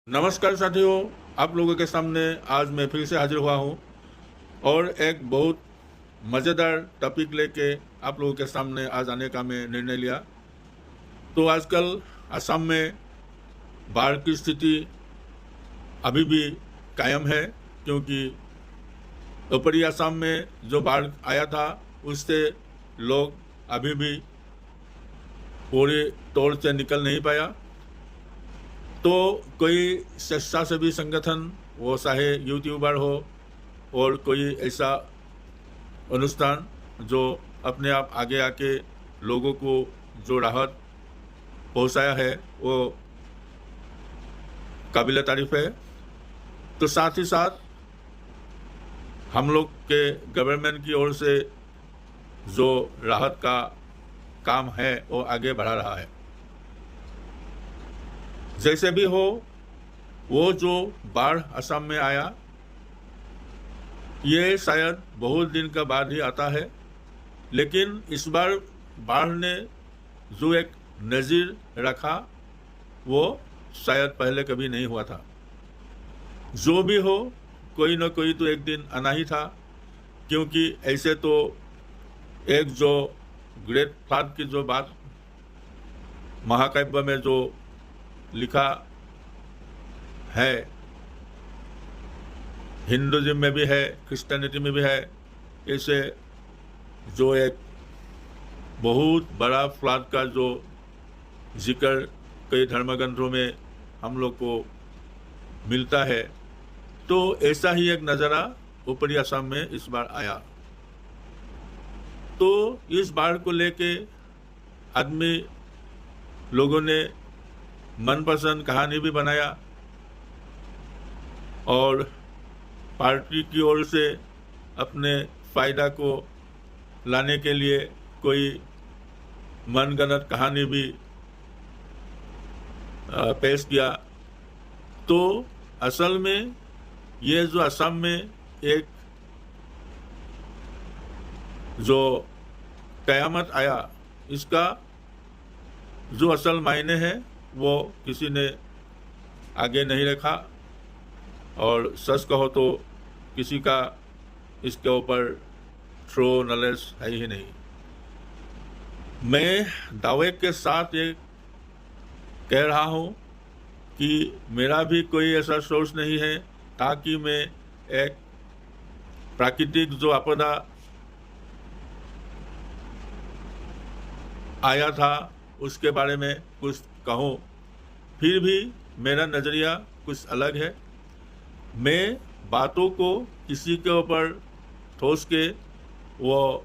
नमस्कार साथियों, आप लोगों के सामने आज मैं फिर से हाजिर हुआ हूँ और एक बहुत मज़ेदार टॉपिक लेके आप लोगों के सामने आज आने का मैं निर्णय लिया। तो आजकल असम में बाढ़ की स्थिति अभी भी कायम है, क्योंकि ऊपरी असम में जो बाढ़ आया था उससे लोग अभी भी पूरी तौर से निकल नहीं पाया। तो कोई स्वेच्छासेवी संगठन, वो चाहे यूट्यूबर हो और कोई ऐसा अनुष्ठान जो अपने आप आगे आके लोगों को जो राहत पहुंचाया है, वो काबिल तारीफ है। तो साथ ही साथ हम लोग के गवर्नमेंट की ओर से जो राहत का काम है वो आगे बढ़ा रहा है। जैसे भी हो, वो जो बाढ़ असम में आया, ये शायद बहुत दिन का बाद ही आता है, लेकिन इस बार बाढ़ ने जो एक नज़ीर रखा वो शायद पहले कभी नहीं हुआ था। जो भी हो, कोई ना कोई तो एक दिन आना ही था, क्योंकि ऐसे तो एक जो ग्रेट फ्लड की जो बात महाकाव्य में जो लिखा है, हिंदुज़म में भी है, क्रिश्चियनिटी में भी है, ऐसे जो एक बहुत बड़ा फ्लड का जो जिक्र कई धर्मग्रंथों में हम लोग को मिलता है। तो ऐसा ही एक नज़ारा ऊपरी असम में इस बार आया। तो इस बाढ़ को लेके आदमी लोगों ने मनपसंद कहानी भी बनाया और पार्टी की ओर से अपने फ़ायदा को लाने के लिए कोई मनगढ़ंत कहानी भी पेश किया। तो असल में ये जो असम में एक जो क़यामत आया, इसका जो असल मायने है वो किसी ने आगे नहीं रखा, और सच कहो तो किसी का इसके ऊपर थ्रो नॉलेज है ही नहीं। मैं दावे के साथ ये कह रहा हूँ कि मेरा भी कोई ऐसा सोर्स नहीं है ताकि मैं एक प्राकृतिक जो आपदा आया था उसके बारे में कुछ कहूँ। फिर भी मेरा नज़रिया कुछ अलग है। मैं बातों को किसी के ऊपर ठोस के वो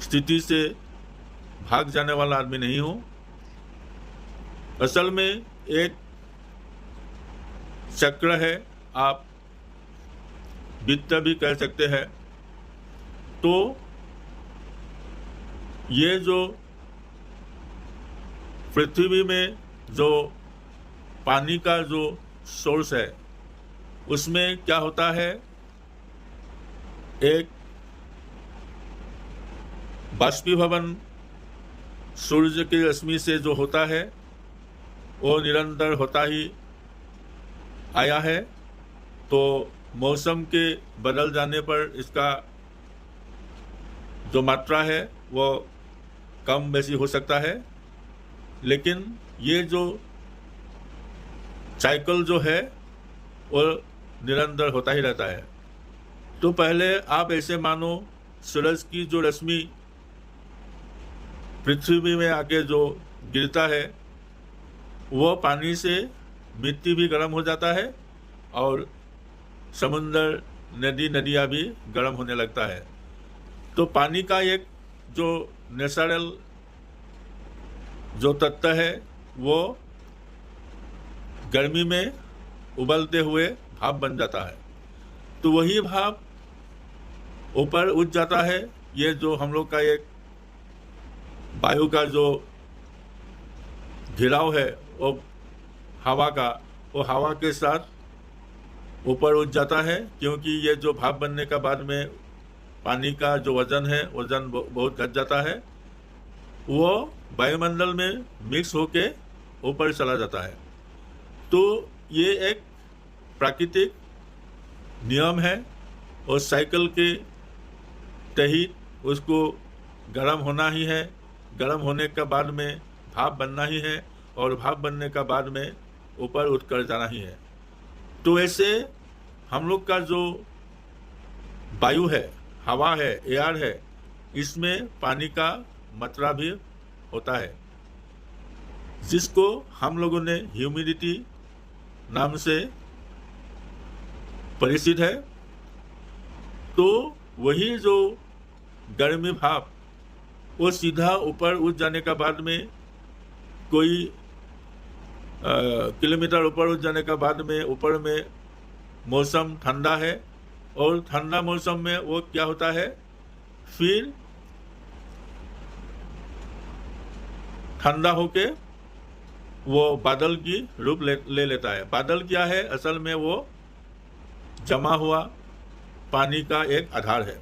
स्थिति से भाग जाने वाला आदमी नहीं हूँ। असल में एक चक्र है, आप वित्त भी कह सकते हैं। तो ये जो पृथ्वी में जो पानी का जो सोर्स है, उसमें क्या होता है, एक बाष्पीभवन सूर्य की रश्मि से जो होता है वो निरंतर होता ही आया है। तो मौसम के बदल जाने पर इसका जो मात्रा है वो कम बेसी हो सकता है, लेकिन ये जो साइकिल जो है वो निरंतर होता ही रहता है। तो पहले आप ऐसे मानो, सूरज की जो रश्मि पृथ्वी में आके जो गिरता है, वो पानी से मिट्टी भी गर्म हो जाता है और समुंदर, नदियाँ भी गर्म होने लगता है। तो पानी का एक जो नेचुरल जो तत्व है वो गर्मी में उबलते हुए भाप बन जाता है। तो वही भाप ऊपर उठ जाता है। ये जो हम लोग का एक वायु का जो घिराव है वो हवा का, वो हवा के साथ ऊपर उठ जाता है, क्योंकि ये जो भाप बनने का बाद में पानी का जो वज़न है, वज़न बहुत घट जाता है, वो वायुमंडल में मिक्स होके ऊपर चला जाता है। तो ये एक प्राकृतिक नियम है और साइकिल के तहत उसको गर्म होना ही है। गर्म होने के बाद में भाप बनना ही है और भाप बनने का बाद में ऊपर उठकर जाना ही है। तो ऐसे हम लोग का जो वायु है, हवा है, एयर है, इसमें पानी का मात्रा भी होता है, जिसको हम लोगों ने ह्यूमिडिटी नाम से परिचित है। तो वही जो गर्मी भाप वो सीधा ऊपर उठ जाने का बाद में कोई किलोमीटर ऊपर उठ जाने का बाद में ऊपर में मौसम ठंडा है और ठंडा मौसम में वो क्या होता है, फिर ठंडा होके वो बादल की रूप ले लेता है। बादल क्या है, असल में वो जमा हुआ पानी का एक आधार है।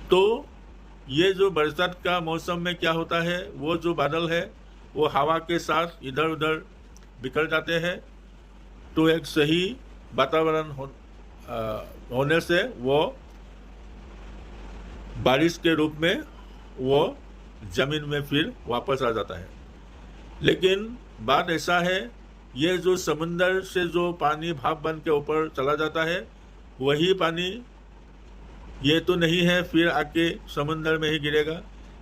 तो ये जो बरसात का मौसम में क्या होता है, वो जो बादल है वो हवा के साथ इधर उधर बिखर जाते हैं। तो एक सही वातावरण होने से वो बारिश के रूप में वो जमीन में फिर वापस आ जाता है। लेकिन बात ऐसा है, ये जो समुंदर से जो पानी भाप बन के ऊपर चला जाता है, वही पानी ये तो नहीं है फिर आके समुंदर में ही गिरेगा,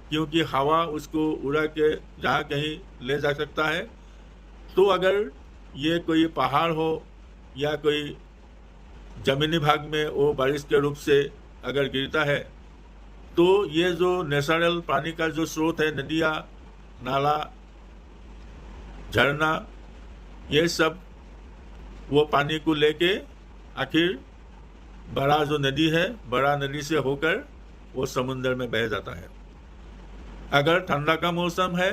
क्योंकि हवा उसको उड़ा के जहाँ कहीं ले जा सकता है। तो अगर ये कोई पहाड़ हो या कोई जमीनी भाग में वो बारिश के रूप से अगर गिरता है, तो ये जो नेचुरल पानी का जो स्रोत है, नदियाँ, नाला, झरना, ये सब वो पानी को लेके आखिर बड़ा जो नदी है, बड़ा नदी से होकर वो समुंदर में बह जाता है। अगर ठंडा का मौसम है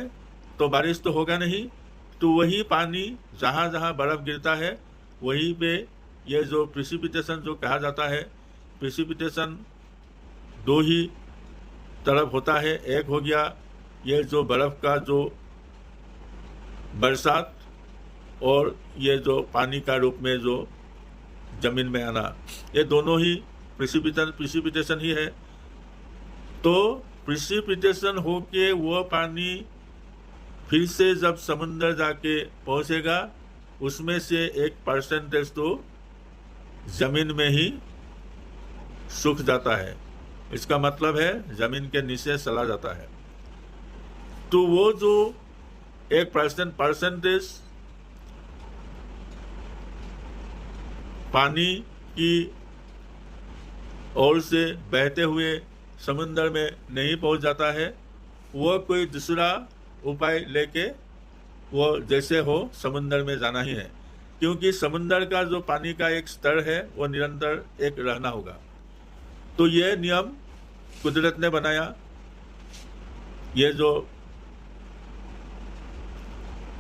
तो बारिश तो होगा नहीं, तो वही पानी जहाँ जहाँ बर्फ़ गिरता है वहीं पे ये जो प्रिसिपिटेशन जो कहा जाता है, प्रिसिपिटेशन दो ही तरफ होता है। एक हो गया ये जो बर्फ़ का जो बरसात, और ये जो पानी का रूप में जो जमीन में आना, ये दोनों ही प्रिसिपिटेशन ही है। तो प्रिसिपिटेशन होके वो पानी फिर से जब समुंदर जाके पहुंचेगा, उसमें से 1% तो जमीन में ही सूख जाता है। इसका मतलब है जमीन के नीचे चला जाता है। तो वो जो 1% पानी की ओर से बहते हुए समुंदर में नहीं पहुंच जाता है, वो कोई दूसरा उपाय लेके वो जैसे हो समुंदर में जाना ही है, क्योंकि समुंदर का जो पानी का एक स्तर है वो निरंतर एक रहना होगा। तो ये नियम कुदरत ने बनाया। ये जो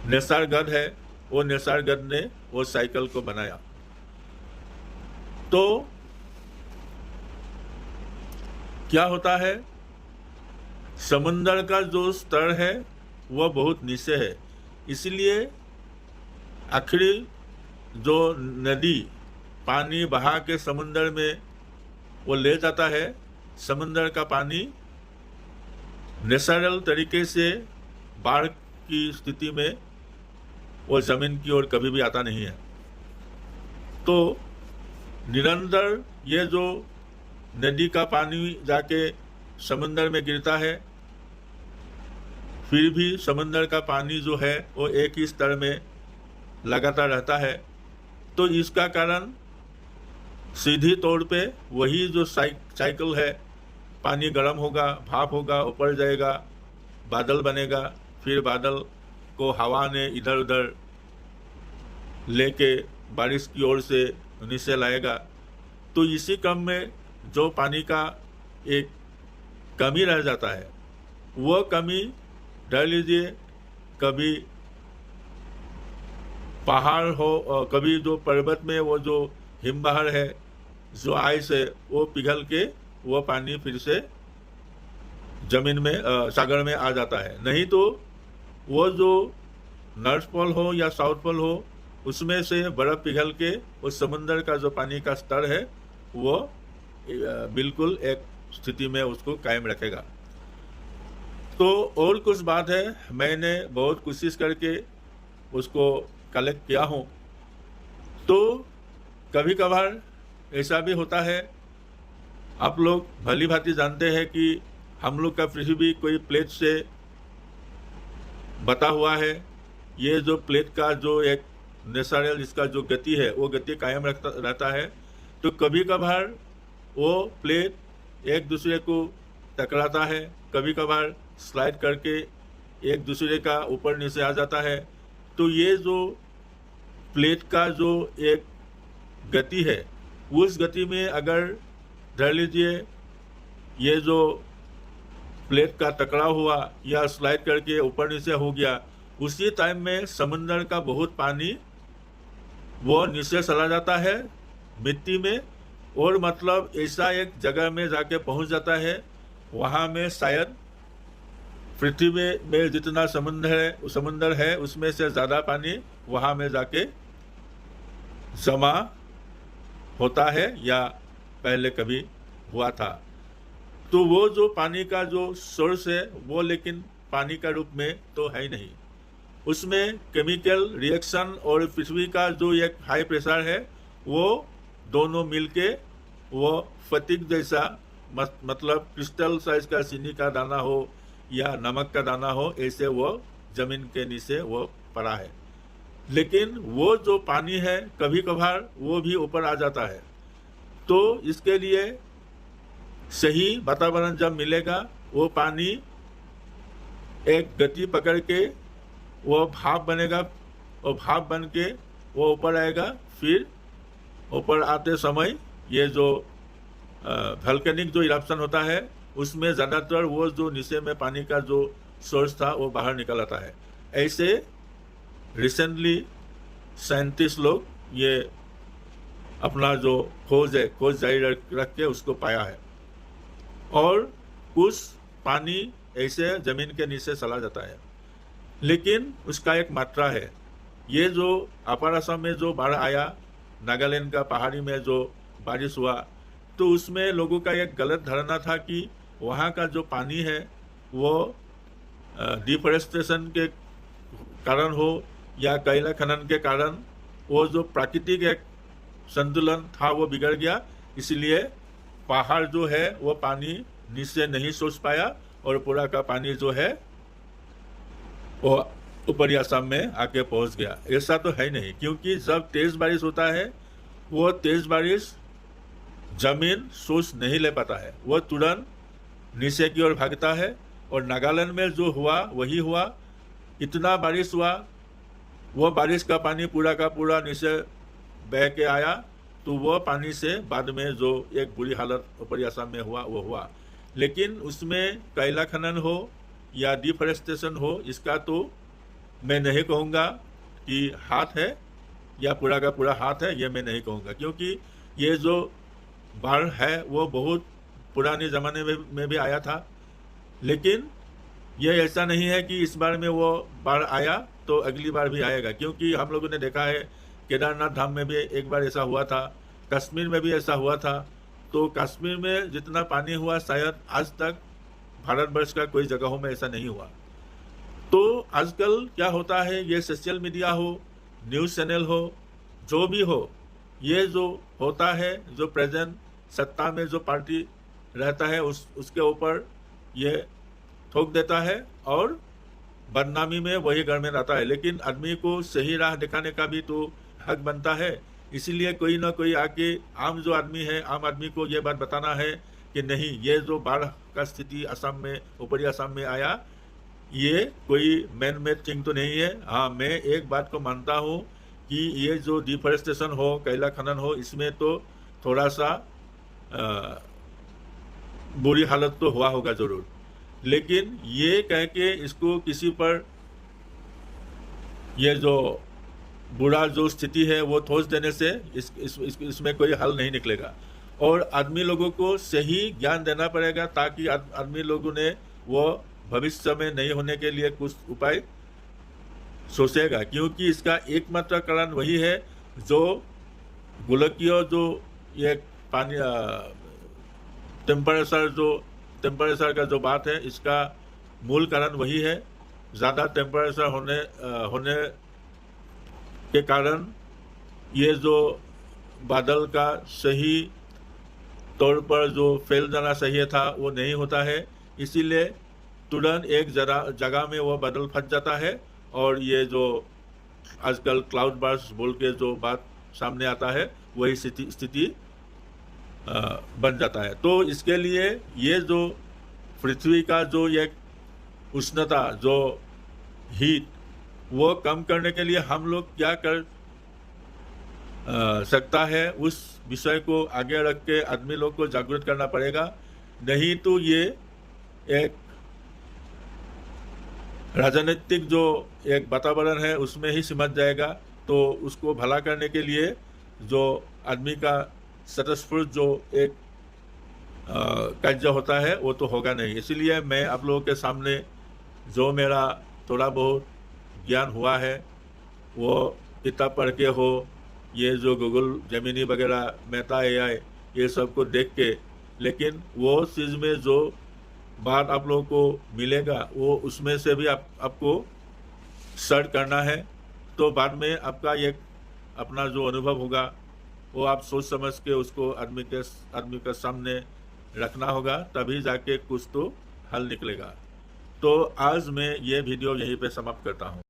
निसर्गद है, वो निसर्गद ने वो साइकिल को बनाया। तो क्या होता है, समुंदर का जो स्तर है वह बहुत नीचे है, इसलिए आखिरी जो नदी पानी बहा के समुंदर में वो ले जाता है, समुंदर का पानी नेचुरल तरीके से बाढ़ की स्थिति में वो ज़मीन की ओर कभी भी आता नहीं है। तो निरंतर ये जो नदी का पानी जाके समुंदर में गिरता है, फिर भी समुंदर का पानी जो है वो एक ही स्तर में लगातार रहता है। तो इसका कारण सीधी तौर पे वही जो साइकिल है, पानी गर्म होगा, भाप होगा, ऊपर जाएगा, बादल बनेगा, फिर बादल को हवा ने इधर उधर लेके बारिश की ओर से नीचे लाएगा। तो इसी क्रम में जो पानी का एक कमी रह जाता है, वो कमी ढाल लीजिए, कभी पहाड़ हो और कभी जो पर्वत में वो जो हिमबहार है, जो आइस है, वो पिघल के वो पानी फिर से जमीन में सागर में आ जाता है। नहीं तो वो जो नॉर्थ पोल हो या साउथ पोल हो, उसमें से बर्फ़ पिघल के उस समुंदर का जो पानी का स्तर है वो बिल्कुल एक स्थिति में उसको कायम रखेगा। तो और कुछ बात है, मैंने बहुत कोशिश करके उसको कलेक्ट किया हूँ। तो कभी कभार ऐसा भी होता है, आप लोग भली भांति जानते हैं कि हम लोग का पृथ्वी कोई प्लेट से बता हुआ है। ये जो प्लेट का जो एक नेचुरल इसका जो गति है वो गति कायम रहता है। तो कभी कभार वो प्लेट एक दूसरे को टकराता है, कभी कभार स्लाइड करके एक दूसरे का ऊपर नीचे आ जाता है। तो ये जो प्लेट का जो एक गति है, उस गति में अगर धर लीजिए ये जो प्लेट का टकराव हुआ या स्लाइड करके ऊपर नीचे हो गया, उसी टाइम में समुंदर का बहुत पानी वो नीचे चला जाता है मिट्टी में, और मतलब ऐसा एक जगह में जाके पहुंच जाता है, वहाँ में शायद पृथ्वी में जितना समुंदर है उसमें से ज़्यादा पानी वहाँ में जाके जमा होता है या पहले कभी हुआ था। तो वो जो पानी का जो सोर्स है वो लेकिन पानी का रूप में तो है ही नहीं, उसमें केमिकल रिएक्शन और पृथ्वी का जो एक हाई प्रेशर है वो दोनों मिलके वो फटीग जैसा मतलब क्रिस्टल साइज का चीनी का दाना हो या नमक का दाना हो, ऐसे वो जमीन के नीचे वो पड़ा है। लेकिन वो जो पानी है कभी कभार वो भी ऊपर आ जाता है। तो इसके लिए सही वातावरण जब मिलेगा, वो पानी एक गति पकड़ के वो भाप बनेगा, और भाप बन के वो ऊपर आएगा। फिर ऊपर आते समय ये जो वोल्केनिक जो इरप्शन होता है उसमें ज़्यादातर वो जो नीचे में पानी का जो सोर्स था वो बाहर निकल आता है। ऐसे रिसेंटली साइंटिस्ट लोग ये अपना जो खोज जारी रख के उसको पाया है। और कुछ पानी ऐसे ज़मीन के नीचे चला जाता है, लेकिन उसका एक मात्रा है। ये जो अपर असम में जो बाढ़ आया, नागालैंड का पहाड़ी में जो बारिश हुआ, तो उसमें लोगों का एक गलत धारणा था कि वहाँ का जो पानी है वो डिफॉरेस्टेशन के कारण हो या कोयला खनन के कारण वो जो प्राकृतिक एक संतुलन था वो बिगड़ गया, इसलिए पहाड़ जो है वो पानी नीचे नहीं सोच पाया और पूरा का पानी जो है वो ऊपरी असम में आके पहुंच गया। ऐसा तो है नहीं, क्योंकि जब तेज बारिश होता है वो तेज बारिश जमीन सोच नहीं ले पाता है, वो तुरंत नीचे की ओर भागता है। और नागालैंड में जो हुआ वही हुआ, इतना बारिश हुआ, वो बारिश का पानी पूरा का पूरा नीचे बह के आया, तो वो पानी से बाद में जो एक बुरी हालत ऊपरी असम में हुआ वो हुआ। लेकिन उसमें कोयला खनन हो या डिफॉरेस्टेशन हो, इसका तो मैं नहीं कहूँगा कि हाथ है या पूरा का पूरा हाथ है, ये मैं नहीं कहूँगा, क्योंकि ये जो बाढ़ है वो बहुत पुराने ज़माने में भी आया था। लेकिन ये ऐसा नहीं है कि इस बार में वो बाढ़ आया तो अगली बार भी आएगा, क्योंकि हम लोगों ने देखा है केदारनाथ धाम में भी एक बार ऐसा हुआ था, कश्मीर में भी ऐसा हुआ था। तो कश्मीर में जितना पानी हुआ शायद आज तक भारतवर्ष का कोई जगहों में ऐसा नहीं हुआ। तो आजकल क्या होता है, ये सोशल मीडिया हो, न्यूज़ चैनल हो, जो भी हो, ये जो होता है, जो प्रेजेंट सत्ता में जो पार्टी रहता है उसके ऊपर ये ठोक देता है और बदनामी में वही घर में रहता है। लेकिन आदमी को सही राह दिखाने का भी तो हक बनता है, इसीलिए कोई ना कोई आके आम जो आदमी है, आम आदमी को ये बात बताना है कि नहीं, ये जो बाढ़ का स्थिति असम में ऊपरी असम में आया, ये कोई मैन मेड थिंग तो नहीं है। हाँ, मैं एक बात को मानता हूँ कि ये जो डिफॉरेस्टेशन हो, कोयला खनन हो, इसमें तो थोड़ा सा बुरी हालत तो हुआ होगा ज़रूर, लेकिन ये कह के इसको किसी पर ये जो बुरा जो स्थिति है वो ठोस देने से इसमें कोई हल नहीं निकलेगा। और आदमी लोगों को सही ज्ञान देना पड़ेगा, ताकि आदमी लोगों ने वो भविष्य में नहीं होने के लिए कुछ उपाय सोचेगा, क्योंकि इसका एकमात्र कारण वही है जो गोलकीय जो ये पानी टेम्परेचर का जो बात है, इसका मूल कारण वही है। ज़्यादा टेम्परेचर होने के कारण ये जो बादल का सही तौर पर जो फैल जाना चाहिए था वो नहीं होता है, इसीलिए तुरंत एक जगह में वो बादल फंस जाता है और ये जो आजकल क्लाउड बर्स्ट बोल के जो बात सामने आता है वही स्थिति बन जाता है। तो इसके लिए ये जो पृथ्वी का जो एक उष्णता जो हीट वो कम करने के लिए हम लोग क्या कर सकता है, उस विषय को आगे रख के आदमी लोग को जागरूक करना पड़ेगा। नहीं तो ये एक राजनीतिक जो एक वातावरण है उसमें ही सिमट जाएगा। तो उसको भला करने के लिए जो आदमी का स्वतःस्फूर्त जो एक कार्य होता है वो तो होगा नहीं। इसलिए मैं आप लोगों के सामने जो मेरा थोड़ा बहुत ज्ञान हुआ है वो किताब पढ़ के हो, ये जो गूगल जेमिनी वगैरह मेटा AI ये सब को देख के, लेकिन वो चीज़ में जो बात आप लोगों को मिलेगा वो उसमें से भी आपको सर्च करना है। तो बाद में आपका एक अपना जो अनुभव होगा वो आप सोच समझ के उसको आदमी के सामने रखना होगा, तभी जाके कुछ तो हल निकलेगा। तो आज मैं ये वीडियो यहीं पे समाप्त करता हूँ।